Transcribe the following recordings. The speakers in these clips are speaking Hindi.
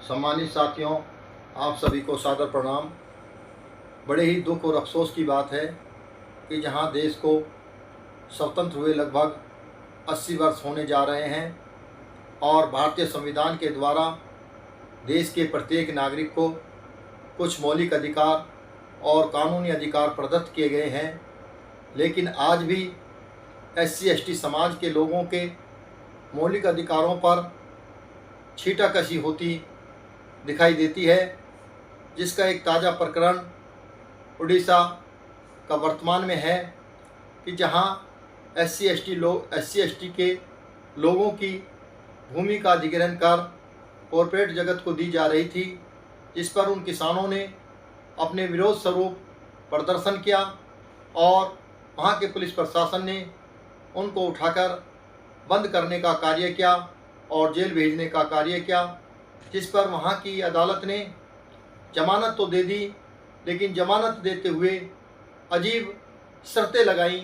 सम्मानित साथियों, आप सभी को सादर प्रणाम। बड़े ही दुख और अफसोस की बात है कि जहां देश को स्वतंत्र हुए लगभग 80 वर्ष होने जा रहे हैं और भारतीय संविधान के द्वारा देश के प्रत्येक नागरिक को कुछ मौलिक अधिकार और कानूनी अधिकार प्रदत्त किए गए हैं, लेकिन आज भी SC/ST समाज के लोगों के मौलिक अधिकारों पर छींटाकशी होती दिखाई देती है, जिसका एक ताज़ा प्रकरण उड़ीसा का वर्तमान में है कि जहां SC/ST के लोगों की भूमि का अधिग्रहण कर कॉरपोरेट जगत को दी जा रही थी, जिस पर उन किसानों ने अपने विरोध स्वरूप प्रदर्शन किया और वहां के पुलिस प्रशासन ने उनको उठाकर बंद करने का कार्य किया और जेल भेजने का कार्य किया, जिस पर वहां की अदालत ने जमानत तो दे दी, लेकिन जमानत देते हुए अजीब शर्तें लगाई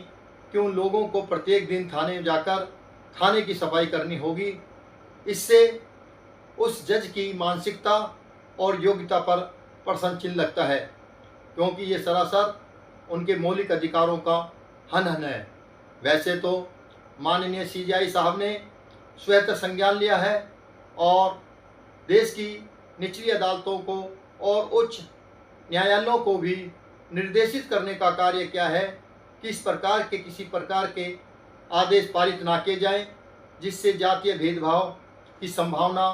कि उन लोगों को प्रत्येक दिन थाने में जाकर थाने की सफाई करनी होगी। इससे उस जज की मानसिकता और योग्यता पर प्रश्न चिन्ह लगता है, क्योंकि ये सरासर उनके मौलिक अधिकारों का हनन है। वैसे तो माननीय CJI साहब ने स्वतः संज्ञान लिया है और देश की निचली अदालतों को और उच्च न्यायालयों को भी निर्देशित करने का कार्य किया है कि इस प्रकार के किसी प्रकार के आदेश पारित ना किए जाएं, जिससे जातीय भेदभाव की संभावना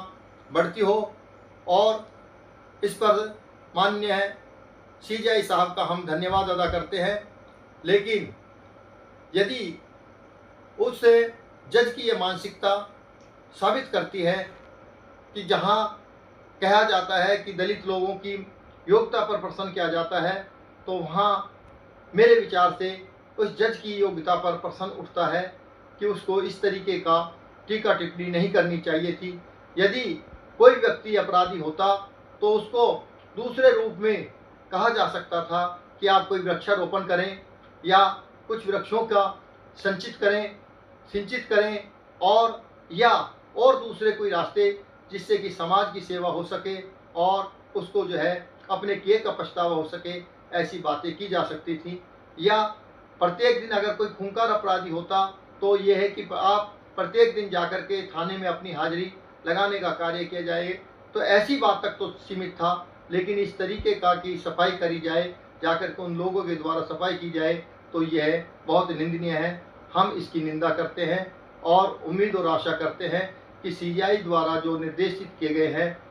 बढ़ती हो। और इस पर माननीय CJI साहब का हम धन्यवाद अदा करते हैं। लेकिन यदि उस जज की यह मानसिकता साबित करती है कि जहां कहा जाता है कि दलित लोगों की योग्यता पर प्रश्न किया जाता है, तो वहां मेरे विचार से उस जज की योग्यता पर प्रश्न उठता है कि उसको इस तरीके का टीका टिप्पणी नहीं करनी चाहिए थी। यदि कोई व्यक्ति अपराधी होता तो उसको दूसरे रूप में कहा जा सकता था कि आप कोई वृक्षारोपण करें या कुछ वृक्षों का सिंचित करें और दूसरे कोई रास्ते जिससे कि समाज की सेवा हो सके और उसको जो है अपने किए का पछतावा हो सके, ऐसी बातें की जा सकती थी। या प्रत्येक दिन अगर कोई खूंखार अपराधी होता तो ये है कि आप प्रत्येक दिन जाकर के थाने में अपनी हाजिरी लगाने का कार्य किया जाए, तो ऐसी बात तक तो सीमित था। लेकिन इस तरीके का कि सफाई करी जाए, जाकर के उन लोगों के द्वारा सफाई की जाए, तो यह बहुत निंदनीय है। हम इसकी निंदा करते हैं और उम्मीद और आशा करते हैं कि CJI द्वारा जो निर्देशित किए गए हैं